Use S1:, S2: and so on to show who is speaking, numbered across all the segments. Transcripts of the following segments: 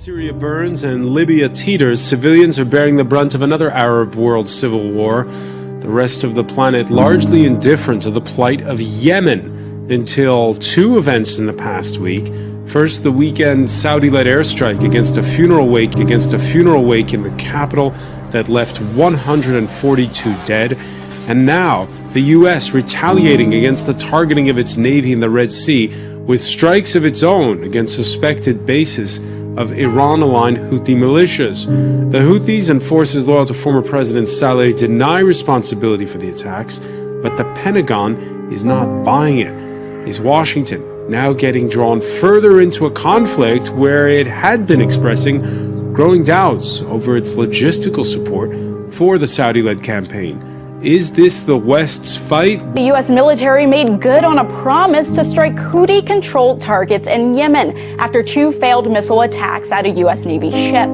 S1: Syria burns and Libya teeters, civilians are bearing the brunt of another Arab world civil war. The rest of the planet largely indifferent to the plight of Yemen until two events in the past week. First, the weekend Saudi-led airstrike against a funeral wake in the capital that left 142 dead. And now, the U.S. retaliating against the targeting of its navy in the Red Sea with strikes of its own against suspected bases of Iran-aligned Houthi militias. The Houthis and forces loyal to former President Saleh deny responsibility for the attacks, but the Pentagon is not buying it. Is Washington now getting drawn further into a conflict where it had been expressing growing doubts over its logistical support for the Saudi-led campaign? Is this the West's fight?
S2: The U.S. military made good on a promise to strike Houthi-controlled targets in Yemen after two failed missile attacks at a U.S. Navy ship.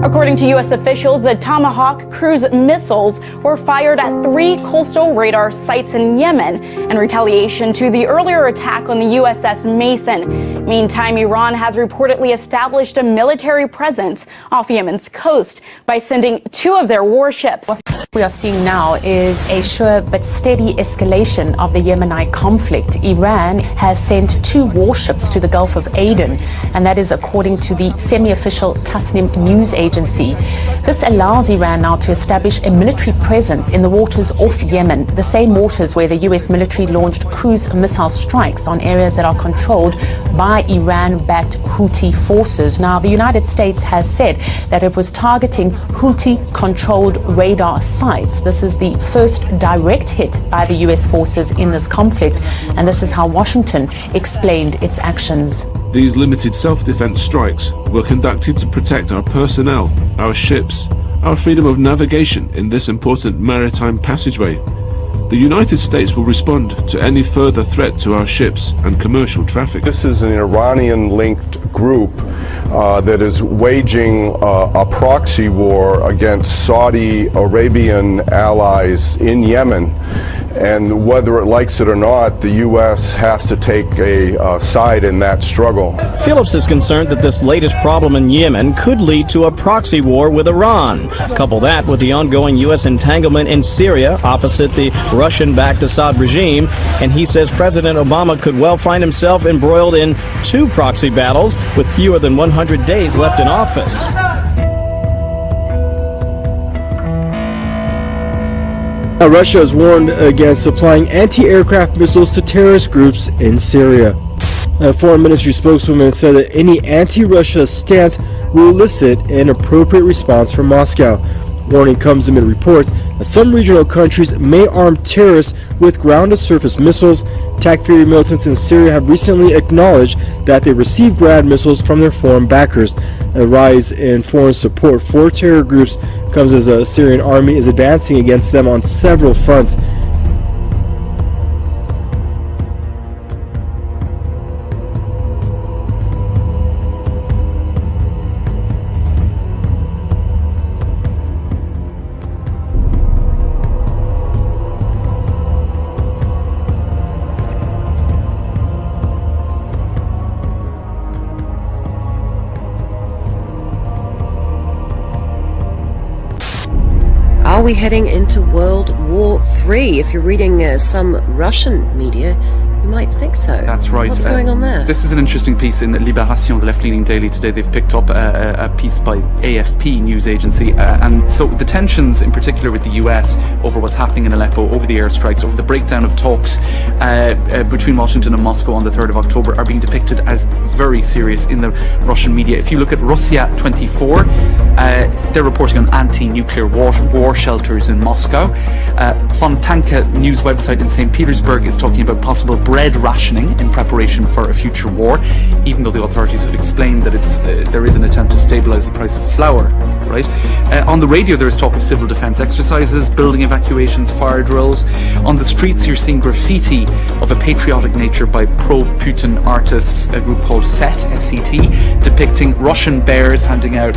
S2: According to U.S. officials, the Tomahawk cruise missiles were fired at 3 coastal radar sites in Yemen in retaliation to the earlier attack on the USS Mason. Meantime, Iran has reportedly established a military presence off Yemen's coast by sending 2 of their warships.
S3: What we are seeing now is a sure but steady escalation of the Yemeni conflict. Iran has sent 2 warships to the Gulf of Aden, and that is according to the semi-official Tasnim news agency. This allows Iran now to establish a military presence in the waters off Yemen, the same waters where the US military launched cruise missile strikes on areas that are controlled by Iran-backed Houthi forces. Now, the United States has said that it was targeting Houthi-controlled radar sites. This is the first direct hit by the US forces in this conflict, and this is how Washington explained its actions.
S4: These limited self-defense strikes were conducted to protect our personnel, our ships, our freedom of navigation in this important maritime passageway. The United States will respond to any further threat to our ships and commercial traffic.
S5: This is an Iranian-linked group that is waging a proxy war against Saudi Arabian allies in Yemen. And whether it likes it or not, the U.S. has to take a side in that struggle.
S6: Phillips is concerned that this latest problem in Yemen could lead to a proxy war with Iran. Couple that with the ongoing U.S. entanglement in Syria opposite the Russian-backed Assad regime, and he says President Obama could well find himself embroiled in 2 proxy battles with fewer than 100 days left in office.
S7: Russia has warned against supplying anti-aircraft missiles to terrorist groups in Syria. A foreign ministry spokeswoman said that any anti-Russia stance will elicit an appropriate response from Moscow. Warning comes amid reports that some regional countries may arm terrorists with ground-to-surface missiles. TAC-free militants in Syria have recently acknowledged that they received Grad missiles from their foreign backers. A rise in foreign support for terror groups comes as the Syrian army is advancing against them on several fronts.
S8: Are we heading into World War III? If you're reading some Russian media, you might think so.
S9: That's right.
S8: What's going on there?
S9: This is an interesting piece in Libération, the left-leaning daily today. They've picked up a piece by AFP news agency, and so the tensions in particular with the US over what's happening in Aleppo, over the airstrikes, over the breakdown of talks between Washington and Moscow on the 3rd of October are being depicted as very serious in the Russian media. If you look at Russia 24, they're reporting on anti-nuclear war shelters in Moscow. Fontanka news website in St. Petersburg is talking about possible bread rationing in preparation for a future war, even though the authorities have explained that there is an attempt to stabilize the price of flour. Right? On the radio there is talk of civil defense exercises, building evacuations, fire drills. On the streets you're seeing graffiti of a patriotic nature by pro-Putin artists, a group called SET, S-E-T, depicting Russian bears handing out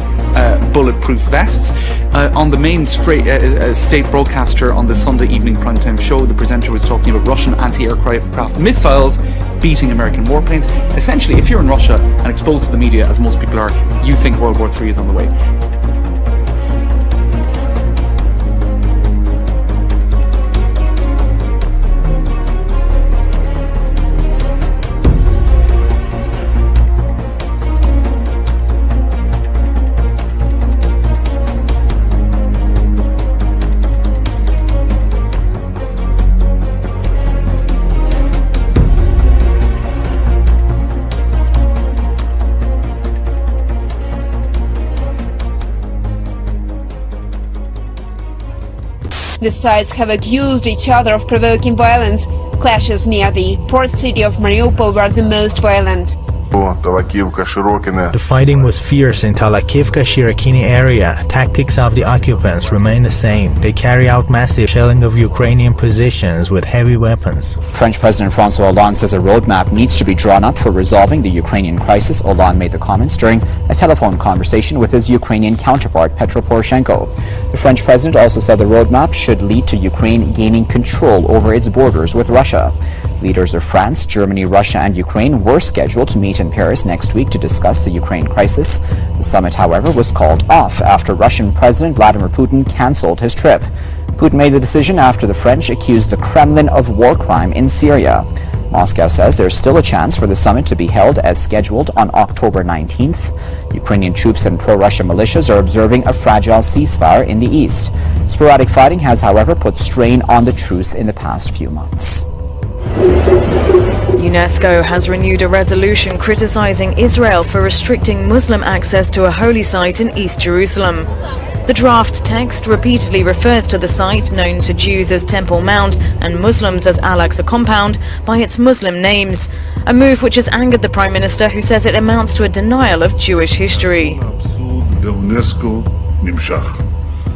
S9: bulletproof vests. On the main state broadcaster on the Sunday evening primetime show, the presenter was talking about Russian anti-aircraft missiles beating American warplanes. Essentially, if you're in Russia and exposed to the media, as most people are, you think World War III is on the way.
S10: The sides have accused each other of provoking violence. Clashes near the port city of Mariupol were the most violent.
S11: The fighting was fierce in Talakivka-Shirokini area. Tactics of the occupants remain the same. They carry out massive shelling of Ukrainian positions with heavy weapons.
S12: French President François Hollande says a roadmap needs to be drawn up for resolving the Ukrainian crisis. Hollande made the comments during a telephone conversation with his Ukrainian counterpart Petro Poroshenko. The French president also said the roadmap should lead to Ukraine gaining control over its borders with Russia. Leaders of France, Germany, Russia and Ukraine were scheduled to meet in Paris next week to discuss the Ukraine crisis. The summit, however, was called off after Russian President Vladimir Putin cancelled his trip. Putin made the decision after the French accused the Kremlin of war crime in Syria. Moscow says there's still a chance for the summit to be held as scheduled on October 19th. Ukrainian troops and pro-Russia militias are observing a fragile ceasefire in the east. Sporadic fighting has, however, put strain on the truce in the past few months.
S13: UNESCO has renewed a resolution criticizing Israel for restricting Muslim access to a holy site in East Jerusalem. The draft text repeatedly refers to the site, known to Jews as Temple Mount and Muslims as Al-Aqsa Compound, by its Muslim names, a move which has angered the Prime Minister, who says it amounts to a denial of Jewish history.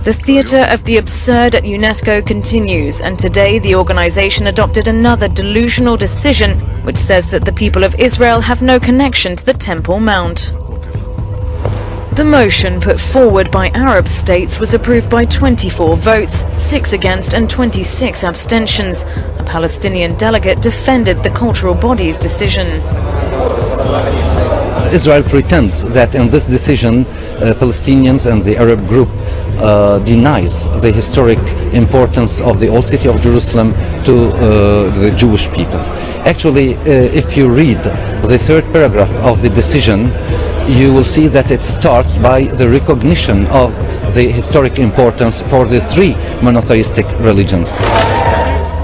S13: The theatre of the absurd at UNESCO continues, and today the organisation adopted another delusional decision which says that the people of Israel have no connection to the Temple Mount. The motion put forward by Arab states was approved by 24 votes, 6 against and 26 abstentions. A Palestinian delegate defended the cultural body's decision.
S14: Israel pretends that in this decision Palestinians and the Arab group denies the historic importance of the old city of Jerusalem to the Jewish people. Actually, if you read the third paragraph of the decision, you will see that it starts by the recognition of the historic importance for the three monotheistic religions.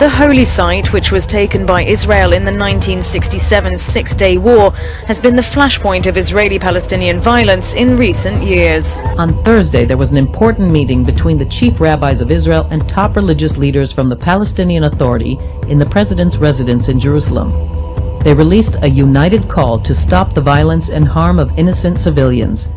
S13: The holy site, which was taken by Israel in the 1967 Six-Day War, has been the flashpoint of Israeli-Palestinian violence in recent years.
S15: On Thursday, there was an important meeting between the chief rabbis of Israel and top religious leaders from the Palestinian Authority in the president's residence in Jerusalem. They released a united call to stop the violence and harm of innocent civilians.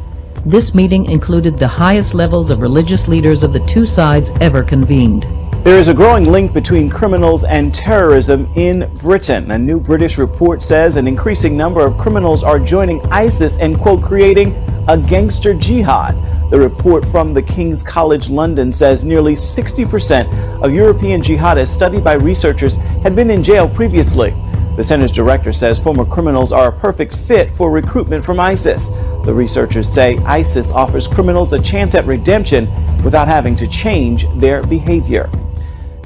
S15: This meeting included the highest levels of religious leaders of the two sides ever convened.
S16: There is a growing link between criminals and terrorism in Britain. A new British report says an increasing number of criminals are joining ISIS and, quote, creating a gangster jihad. The report from the King's College London says nearly 60% of European jihadists studied by researchers had been in jail previously. The center's director says former criminals are a perfect fit for recruitment from ISIS. The researchers say ISIS offers criminals a chance at redemption without having to change their behavior.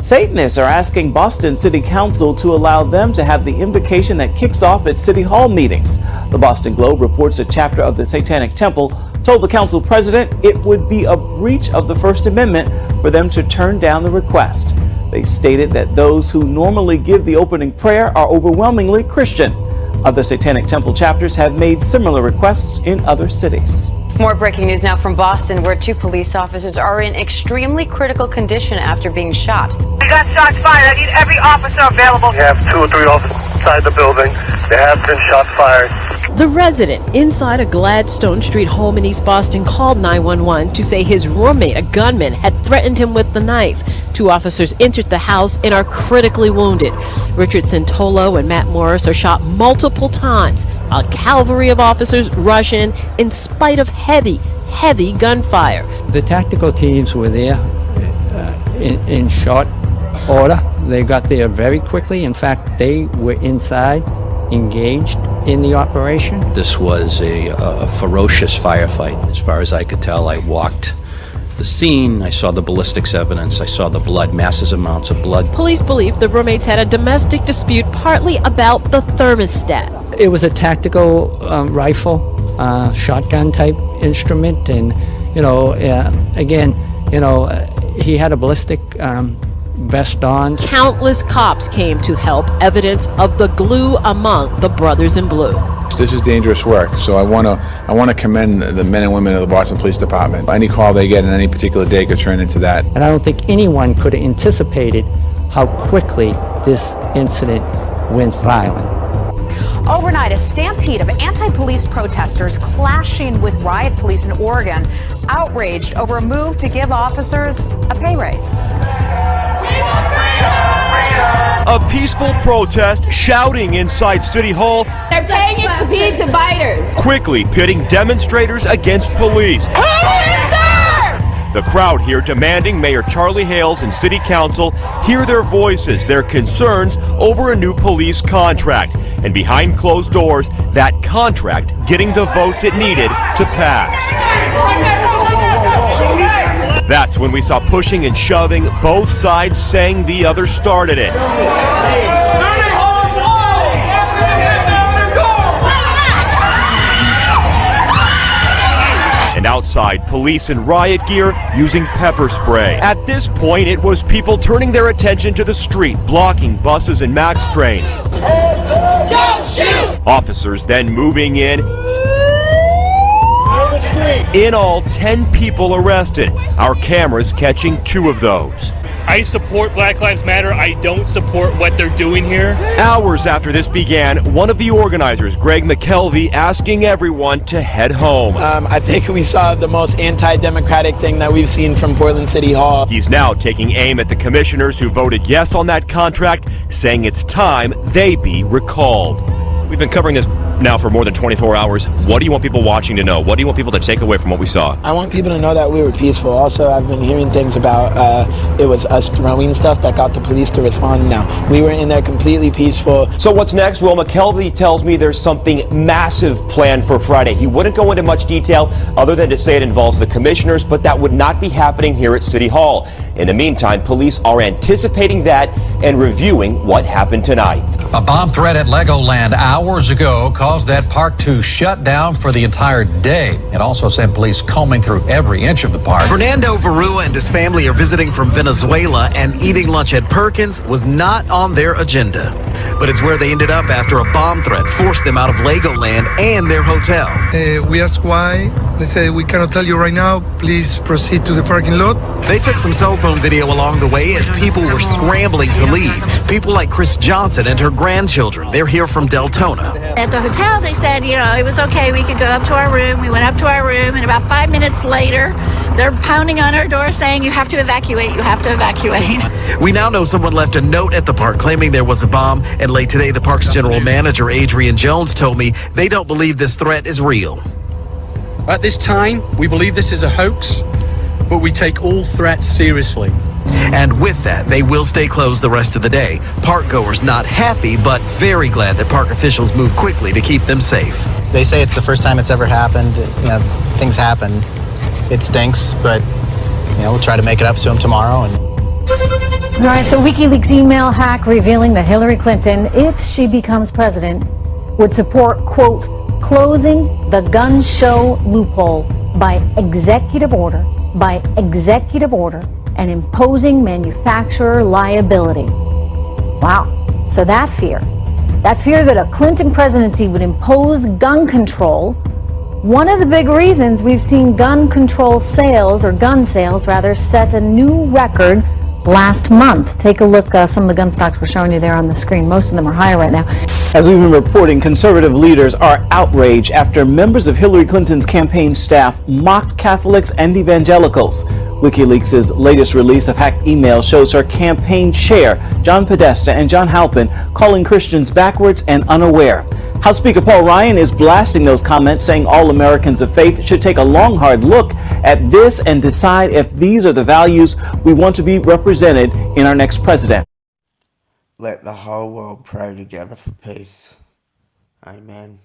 S16: Satanists are asking Boston City Council to allow them to have the invocation that kicks off at City Hall meetings. The Boston Globe reports a chapter of the Satanic Temple told the council president it would be a breach of the First Amendment for them to turn down the request. They stated that those who normally give the opening prayer are overwhelmingly Christian. Other Satanic Temple chapters have made similar requests in other cities.
S17: More breaking news now from Boston, where 2 police officers are in extremely critical condition after being shot.
S18: We got shots fired. I need every officer available. We have 2 or 3 officers inside the building. There have been shots fired.
S19: The resident inside a Gladstone Street home in East Boston called 911 to say his roommate, a gunman, had threatened him with the knife. 2 officers entered the house and are critically wounded. Richard Santolo and Matt Morris are shot multiple times. A cavalry of officers rush in spite of heavy gunfire.
S20: The tactical teams were there in short order. They got there very quickly. In fact, they were inside engaged in the operation.
S21: This was a ferocious firefight. As far as I could tell, I walked the scene, I saw the ballistics evidence, I saw the blood, massive amounts of blood.
S19: Police believe the roommates had a domestic dispute partly about the thermostat.
S20: It was a tactical rifle, shotgun type instrument, and he had a ballistic vest on.
S19: Countless cops came to help, evidence of the glue among the brothers in blue.
S22: This is dangerous work, so I want to commend the men and women of the Boston Police Department. Any call they get in any particular day could turn into that.
S20: And I don't think anyone could have anticipated how quickly this incident went violent.
S23: Overnight, a stampede of anti-police protesters clashing with riot police in Oregon, outraged over a move to give officers a pay raise.
S24: A peaceful protest shouting inside City Hall.
S23: They're paying it to be dividers.
S24: Quickly pitting demonstrators against police. The crowd here demanding Mayor Charlie Hales and City Council hear their voices, their concerns over a new police contract. And behind closed doors, that contract getting the votes it needed to pass. That's when we saw pushing and shoving, both sides saying the other started it. And outside, police in riot gear using pepper spray. At this point, it was people turning their attention to the street, blocking buses and MAX trains. Don't shoot! Officers then moving in. In all, 10 people arrested. Our cameras catching 2 of those.
S25: I support Black Lives Matter. I don't support what they're doing here.
S24: Hours after this began, one of the organizers, Greg McKelvey, asking everyone to head home.
S26: I think we saw the most anti-democratic thing that we've seen from Portland City Hall.
S24: He's now taking aim at the commissioners who voted yes on that contract, saying it's time they be recalled. We've been covering this now for more than 24 hours. What do you want people watching to know? What do you want people to take away from what we saw?
S26: I want people to know that we were peaceful. Also, I've been hearing things about it was us throwing stuff that got the police to respond. Now, we were in there completely peaceful.
S24: So what's next? Well, McKelvey tells me there's something massive planned for Friday. He wouldn't go into much detail other than to say it involves the commissioners, but that would not be happening here at City Hall. In the meantime, police are anticipating that and reviewing what happened tonight.
S27: A bomb threat at Legoland hours ago caused that park to shut down for the entire day. It also sent police combing through every inch of the park.
S28: Fernando Varua and his family are visiting from Venezuela, and eating lunch at Perkins was not on their agenda. But it's where they ended up after a bomb threat forced them out of Legoland and their hotel.
S29: We asked why. They said, we cannot tell you right now. Please proceed to the parking lot.
S28: They took some cell phone video along the way as people were scrambling to leave. People like Chris Johnson and her grandchildren. They're here from Deltona.
S30: At the hotel, they said, it was okay. We could go up to our room. We went up to our room, and about 5 minutes later, they're pounding on our door saying, you have to evacuate. You have to evacuate.
S28: We now know someone left a note at the park claiming there was a bomb. And late today, the park's general manager, Adrian Jones, told me they don't believe this threat is real.
S31: At this time, we believe this is a hoax, but we take all threats seriously.
S28: And with that, they will stay closed the rest of the day. Park goers not happy, but very glad that park officials moved quickly to keep them safe.
S32: They say it's the first time it's ever happened. Things happen. It stinks, but we'll try to make it up to them tomorrow.
S33: All right, so WikiLeaks email hack revealing that Hillary Clinton, if she becomes president, would support, quote, closing the gun show loophole by executive order, and imposing manufacturer liability. Wow. So that fear that a Clinton presidency would impose gun control, one of the big reasons we've seen gun sales set a new record last month. Take a look, some of the gun stocks we're showing you there on the screen. Most of them are higher right now.
S16: As we've been reporting, conservative leaders are outraged after members of Hillary Clinton's campaign staff mocked Catholics and evangelicals. WikiLeaks' latest release of hacked emails shows her campaign chair, John Podesta and John Halpin, calling Christians backwards and unaware. House Speaker Paul Ryan is blasting those comments, saying all Americans of faith should take a long, hard look at this and decide if these are the values we want to be represented in our next president.
S34: Let the whole world pray together for peace.
S1: Amen.